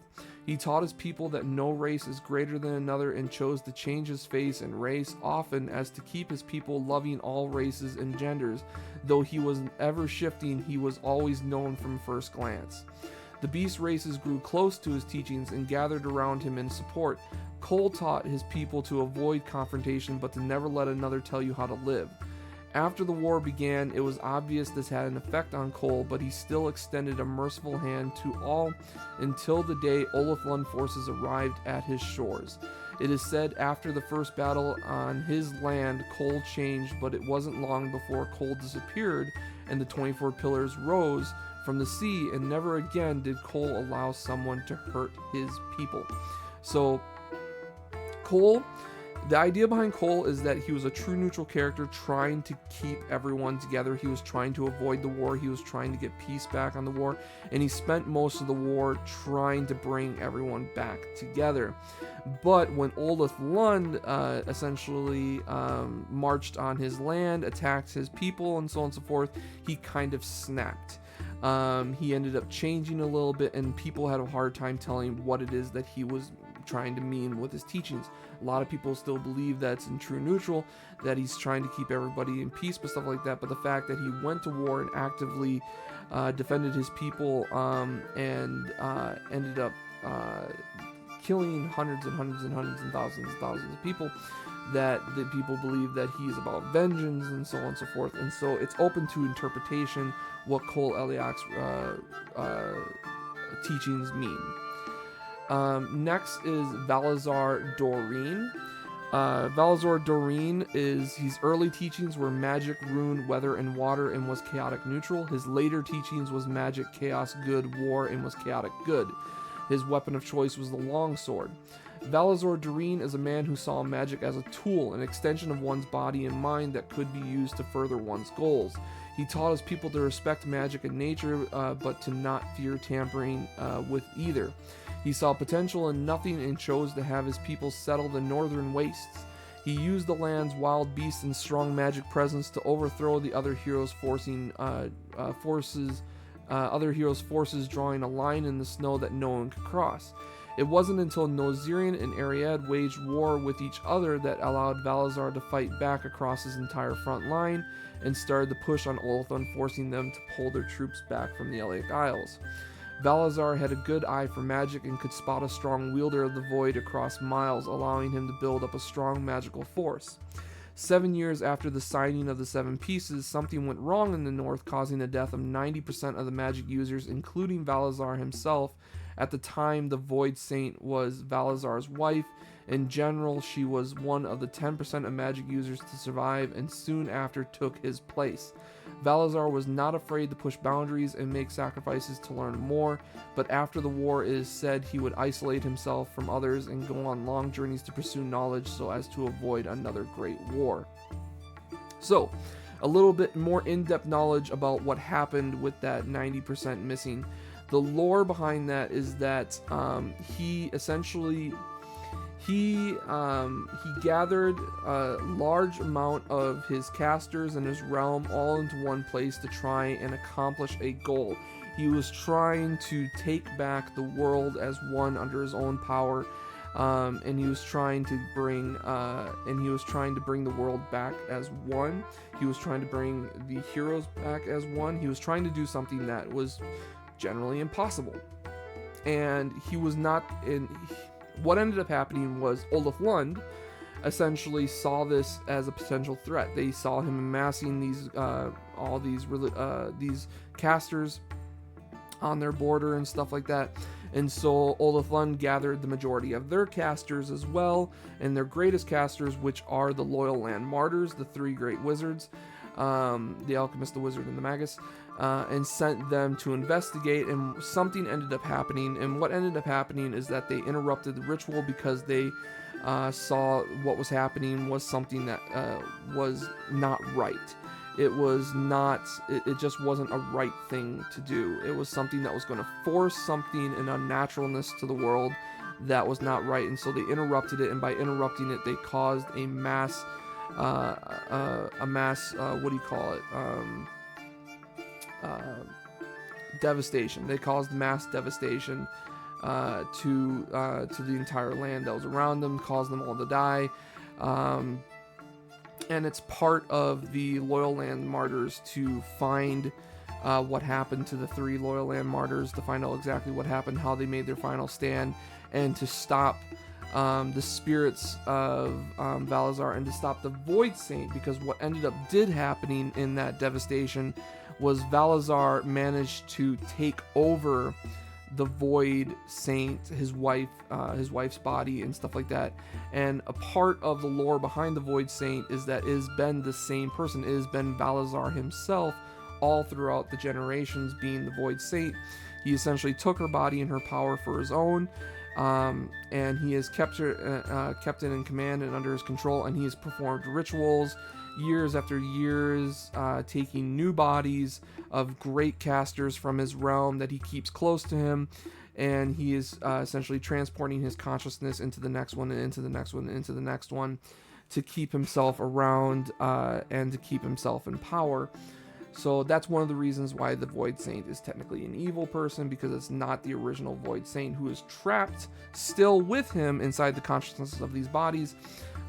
He taught his people that no race is greater than another, and chose to change his face and race often as to keep his people loving all races and genders. Though he was ever shifting, he was always known from first glance. The beast races grew close to his teachings and gathered around him in support. Kol taught his people to avoid confrontation, but to never let another tell you how to live. After the war began, it was obvious this had an effect on Kol, but he still extended a merciful hand to all until the day Olithlun forces arrived at his shores. It is said after the first battle on his land, Kol changed, but it wasn't long before Kol disappeared and the 24 pillars rose from the sea, and never again did Kol allow someone to hurt his people. So, Kol, the idea behind Kol is that he was a true neutral character trying to keep everyone together. He was trying to avoid the war. He was trying to get peace back on the war. And he spent most of the war trying to bring everyone back together. But when Olithlun essentially marched on his land, attacked his people, and so on and so forth, he kind of snapped. He ended up changing a little bit, and people had a hard time telling what it is that he was trying to mean with his teachings. A lot of people still believe that's in true neutral, that he's trying to keep everybody in peace, but stuff like that. But the fact that he went to war and actively defended his people and ended up killing hundreds and hundreds and hundreds and thousands of people, that the people believe that he's about vengeance and so on and so forth. And so it's open to interpretation what Cole Eliak's teachings mean. Next is Valazar Doreen. Valazar Doreen his early teachings were magic, rune, weather, and water, and was chaotic neutral. His later teachings was magic, chaos, good, war, and was chaotic good. His weapon of choice was the longsword. Valazar Doreen is a man who saw magic as a tool, an extension of one's body and mind that could be used to further one's goals. He taught his people to respect magic and nature, but to not fear tampering with either. He saw potential in nothing and chose to have his people settle the northern wastes. He used the land's wild beasts and strong magic presence to overthrow the other heroes' forces, drawing a line in the snow that no one could cross. It wasn't until Nozirian and Ariad waged war with each other that allowed Valazar to fight back across his entire front line and started the push on Olithon, forcing them to pull their troops back from the Eliac Isles. Valazar had a good eye for magic and could spot a strong wielder of the void across miles, allowing him to build up a strong magical force. 7 years after the signing of the Seven Pieces, something went wrong in the north, causing the death of 90% of the magic users, including Valazar himself. At the time, the Void Saint was Valazar's wife. In general, she was one of the 10% of magic users to survive, and soon after took his place. Valazar was not afraid to push boundaries and make sacrifices to learn more, but after the war, it is said he would isolate himself from others and go on long journeys to pursue knowledge so as to avoid another great war. So, a little bit more in-depth knowledge about what happened with that 90% missing. The lore behind that is that he gathered a large amount of his casters and his realm all into one place to try and accomplish a goal. He was trying to take back the world as one under his own power, and he was trying to bring the world back as one. He was trying to bring the heroes back as one. He was trying to do something that was generally impossible, and he was not in. What ended up happening was Olaf Lund essentially saw this as a potential threat. They saw him amassing these casters on their border and stuff like that, and so Olaf Lund gathered the majority of their casters as well, and their greatest casters, which are the Loyal Land Martyrs, the three great wizards, the Alchemist, the Wizard, and the Magus, and sent them to investigate, and something ended up happening. And what ended up happening is that they interrupted the ritual because they saw what was happening was something that was not right. It just wasn't a right thing to do. It was something that was going to force something, an unnaturalness to the world that was not right, and so they interrupted it, and by interrupting it, they caused a mass devastation. They caused mass devastation to the entire land that was around them, caused them all to die. And it's part of the Loyal Land Martyrs to find what happened to the three Loyal Land Martyrs, to find out exactly what happened, how they made their final stand, and to stop the spirits of Valazar, and to stop the Void Saint, because what ended up happening in that devastation was Valazar managed to take over the Void Saint, his wife's body and stuff like that. And a part of the lore behind the Void Saint is that it has been the same person. It has been Valazar himself all throughout the generations being the Void Saint. He essentially took her body and her power for his own, and he has kept it in command and under his control, and he has performed rituals years after years, taking new bodies of great casters from his realm that he keeps close to him, and he is essentially transporting his consciousness into the next one, and into the next one, and into the next one, to keep himself around and to keep himself in power. So that's one of the reasons why the Void Saint is technically an evil person, because it's not the original Void Saint, who is trapped still with him inside the consciousness of these bodies,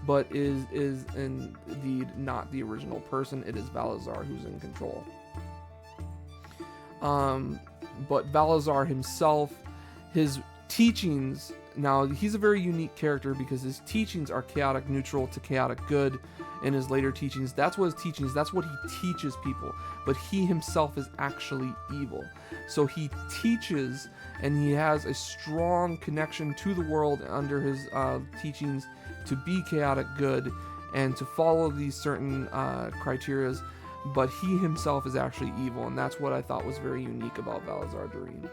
but is indeed not the original person. It is Valazar who's in control. But Valazar himself, his teachings Now, he's a very unique character because his teachings are chaotic neutral to chaotic good. In his later teachings, that's what his teachings, that's what he teaches people. But he himself is actually evil. So he teaches, and he has a strong connection to the world under his teachings to be chaotic good and to follow these certain criterias. But he himself is actually evil, and that's what I thought was very unique about Valazar Doreen.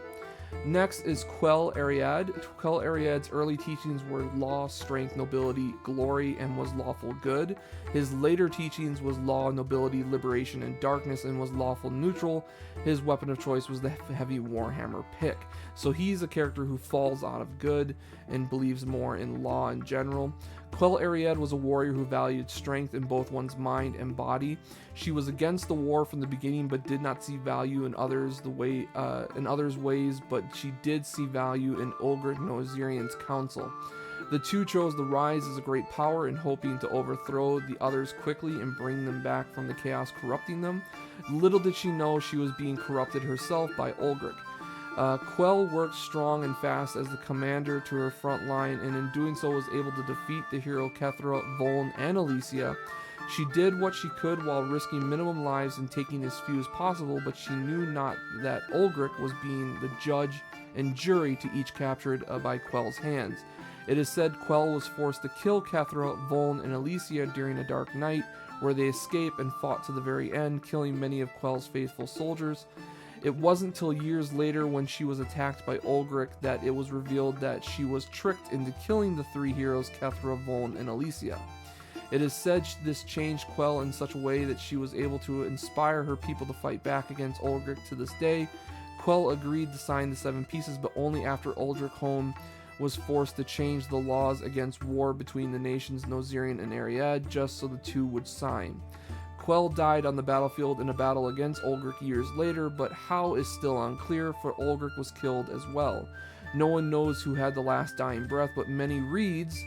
Next is Quell Ariad. Quell Ariad's early teachings were law, strength, nobility, glory, and was lawful good. His later teachings was law, nobility, liberation, and darkness, and was lawful neutral. His weapon of choice was the heavy warhammer pick. So he's a character who falls out of good and believes more in law in general. Quell Ariad was a warrior who valued strength in both one's mind and body. She was against the war from the beginning, but did not see value in others' ways, but she did see value in Ulgrich Nozirian's counsel. The two chose the rise as a great power in hoping to overthrow the others quickly and bring them back from the chaos corrupting them. Little did she know she was being corrupted herself by Ulgrich. Quell worked strong and fast as the commander to her front line, and in doing so was able to defeat the hero Kethra, Voln, and Alicia. She did what she could while risking minimum lives and taking as few as possible, but she knew not that Ulgrich was being the judge and jury to each captured by Quell's hands. It is said Quell was forced to kill Kethra, Voln, and Alicia during a dark night, where they escaped and fought to the very end, killing many of Quell's faithful soldiers. It wasn't till years later, when she was attacked by Ulgrich, that it was revealed that she was tricked into killing the three heroes Kethra, Voln, and Alicia. It is said this changed Quell in such a way that she was able to inspire her people to fight back against Ulgrich to this day. Quell agreed to sign the 7 pieces, but only after Ulgrich Home was forced to change the laws against war between the nations Nozirian and Ariad, just so the two would sign. Quell died on the battlefield in a battle against Ulgrich years later, but how is still unclear, for Ulgrich was killed as well. No one knows who had the last dying breath, but many Reeds,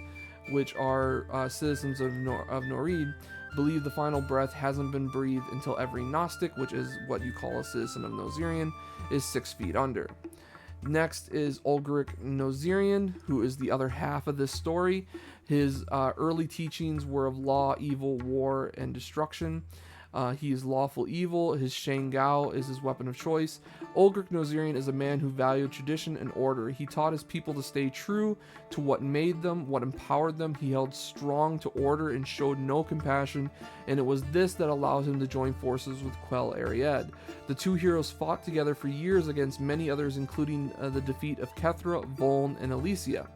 which are citizens of Norid, believe the final breath hasn't been breathed until every Gnostic, which is what you call a citizen of Nozirian, is 6 feet under. Next is Ulgrich Nozirian, who is the other half of this story. His early teachings were of law, evil, war, and destruction. He is lawful evil. His Shangao is his weapon of choice. Ulgrich Nozirian is a man who valued tradition and order. He taught his people to stay true to what made them, what empowered them. He held strong to order and showed no compassion, and it was this that allowed him to join forces with Quell Ariad. The two heroes fought together for years against many others, including the defeat of Kethra, Voln, and Alicia.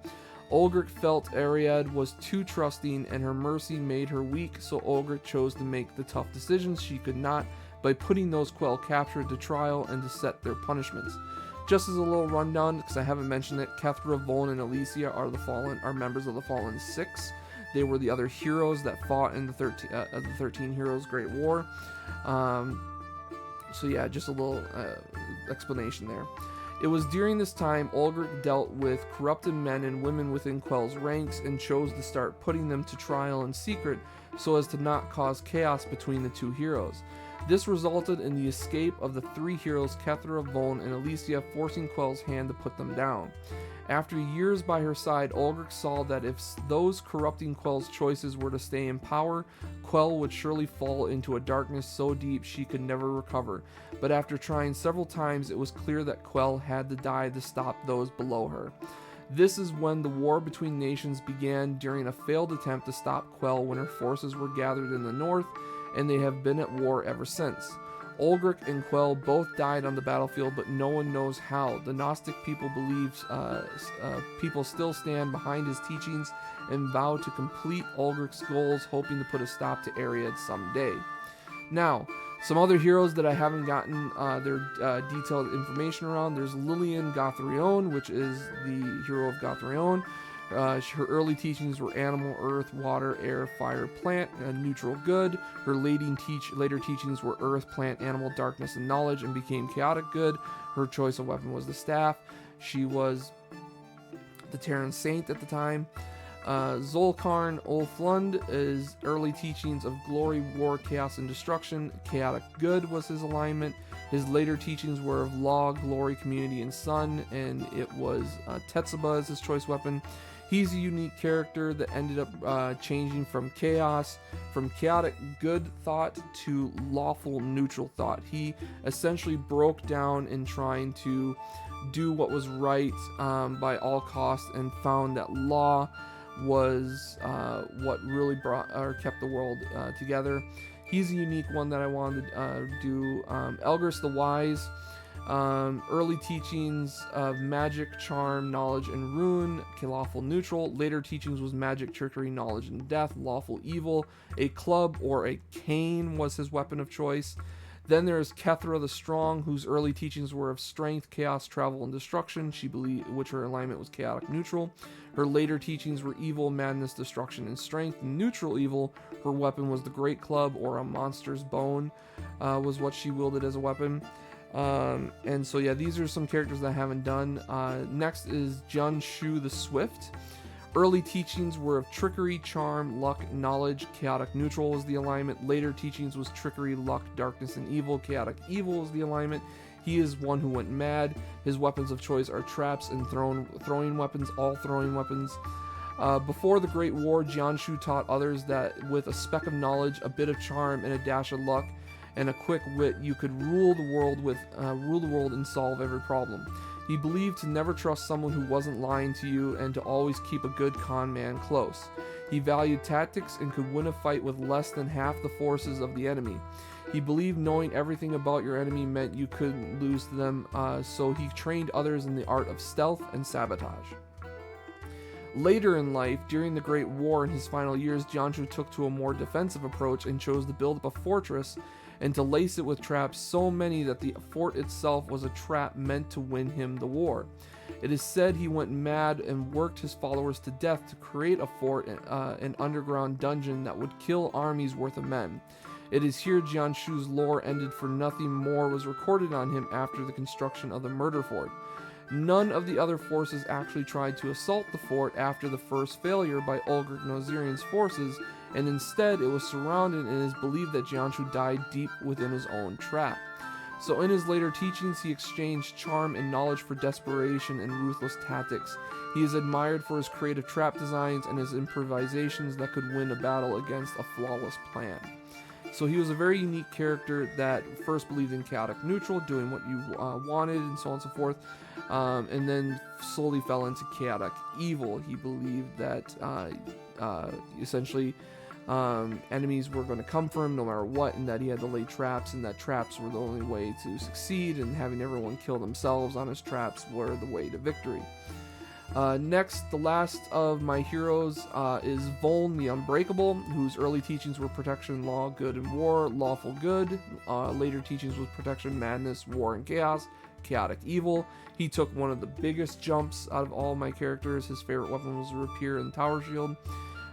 Ulgrich felt Ariad was too trusting, and her mercy made her weak, so Ulgrich chose to make the tough decisions she could not by putting those Quell captured to trial and to set their punishments. Just as a little rundown, because I haven't mentioned it, Kethra, Voln, and Alicia are members of the Fallen Six. They were the other heroes that fought in the 13 Heroes Great War. So yeah, just a little explanation there. It was during this time Ulgrich dealt with corrupted men and women within Quell's ranks and chose to start putting them to trial in secret so as to not cause chaos between the two heroes. This resulted in the escape of the 3 heroes Kethra, Voln, and Alicia, forcing Quell's hand to put them down. After years by her side, Ulgrich saw that if those corrupting Quell's choices were to stay in power, Quell would surely fall into a darkness so deep she could never recover. But after trying several times, it was clear that Quell had to die to stop those below her. This is when the war between nations began, during a failed attempt to stop Quell when her forces were gathered in the north, and they have been at war ever since. Ulgrich and Quell both died on the battlefield, but no one knows how. The Gnostic people people still stand behind his teachings and vow to complete Ulgrich's goals, hoping to put a stop to Ariad someday. Now, some other heroes that I haven't gotten their detailed information around. There's Lillian Gothrion, which is the hero of Gothrion. Her early teachings were animal, earth, water, air, fire, plant, neutral, good. Her later teachings were earth, plant, animal, darkness, and knowledge, and became chaotic good. Her choice of weapon was the staff. She was the Terran Saint at the time. Zolkarn Ulflund is early teachings of glory, war, chaos, and destruction. Chaotic good was his alignment. His later teachings were of law, glory, community, and sun, and it was Tetsuba as his choice weapon. He's a unique character that ended up changing from chaotic good thought to lawful neutral thought. He essentially broke down in trying to do what was right by all costs, and found that law was what really brought or kept the world together. He's a unique one that I wanted to do. Elgris the Wise. Early teachings of magic, charm, knowledge, and rune, lawful neutral. Later teachings was magic, trickery, knowledge, and death, lawful evil. A club or a cane was his weapon of choice. Then there is Kethra the Strong, whose early teachings were of strength, chaos, travel, and destruction. She believed, which her alignment was chaotic neutral. Her later teachings were evil, madness, destruction, and strength. Neutral evil. Her weapon was the Great Club, or a monster's bone, was what she wielded as a weapon. And so yeah, these are some characters that I haven't done. Next is Jianshu the Swift. Early teachings were of trickery, charm, luck, knowledge. Chaotic neutral was the alignment. Later teachings was trickery, luck, darkness, and evil. Chaotic evil was the alignment. He is one who went mad. His weapons of choice are traps and throwing weapons, all throwing weapons. Before the Great War, Jianshu taught others that with a speck of knowledge, a bit of charm, and a dash of luck, and a quick wit, you could rule the world and solve every problem. He believed to never trust someone who wasn't lying to you, and to always keep a good con man close. He valued tactics and could win a fight with less than half the forces of the enemy. He believed knowing everything about your enemy meant you couldn't lose to them, so he trained others in the art of stealth and sabotage. Later in life, during the Great War in his final years, Jianshu took to a more defensive approach and chose to build up a fortress and to lace it with traps so many that the fort itself was a trap meant to win him the war. It is said he went mad and worked his followers to death to create a fort, an underground dungeon that would kill armies worth of men. It is here Jianshu's lore ended, for nothing more was recorded on him after the construction of the murder fort. None of the other forces actually tried to assault the fort after the first failure by Ulrich Nozirian's forces, and instead it was surrounded, and it is believed that Jianshu died deep within his own trap. So in his later teachings, he exchanged charm and knowledge for desperation and ruthless tactics. He is admired for his creative trap designs and his improvisations that could win a battle against a flawless plan. So he was a very unique character that first believed in chaotic neutral, doing what you wanted, and so on and so forth, and then slowly fell into chaotic evil. He believed that essentially enemies were going to come for him no matter what, and that he had to lay traps, and that traps were the only way to succeed, and having everyone kill themselves on his traps were the way to victory. Next, the last of my heroes is Voln the Unbreakable, whose early teachings were protection, law, good, and war, lawful good. Later teachings was protection, madness, war, and chaos, chaotic evil. He took one of the biggest jumps out of all my characters. His favorite weapon was a rapier and tower shield.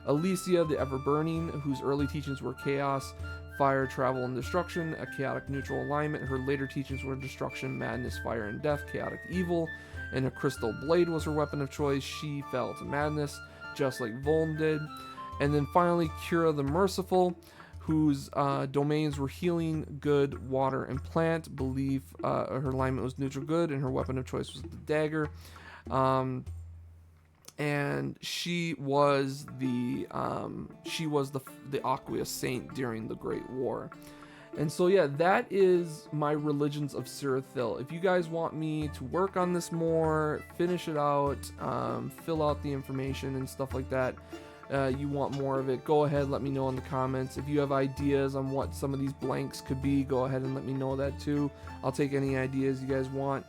Alicia the Ever-Burning, whose early teachings were chaos, fire, travel, and destruction, a chaotic neutral alignment. Her later teachings were destruction, madness, fire, and death, chaotic evil, and a crystal blade was her weapon of choice. She fell to madness, just like Voln did. And then finally, Kira the Merciful, whose domains were healing, good, water, and plant. Her alignment was neutral good, and her weapon of choice was the dagger. And she was the Aqueous Saint during the Great War. And so yeah, that is my Religions of Sirithel. If you guys want me to work on this more, finish it out, fill out the information and stuff like that, you want more of it, go ahead, let me know in the comments. If you have ideas on what some of these blanks could be, go ahead and let me know that too. I'll take any ideas you guys want,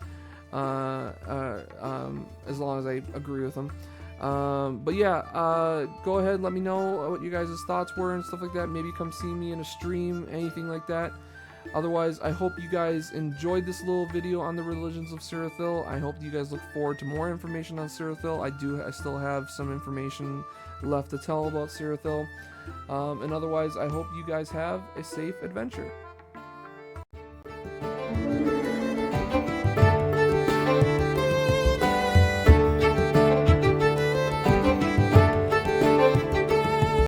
as long as I agree with them. But yeah, go ahead, let me know what you guys' thoughts were and stuff like that. Maybe come see me in a stream, anything like that. Otherwise, I hope you guys enjoyed this little video on the Religions of Sirithel. I hope you guys look forward to more information on Sirithel. I still have some information left to tell about Sirithel. And otherwise, I hope you guys have a safe adventure.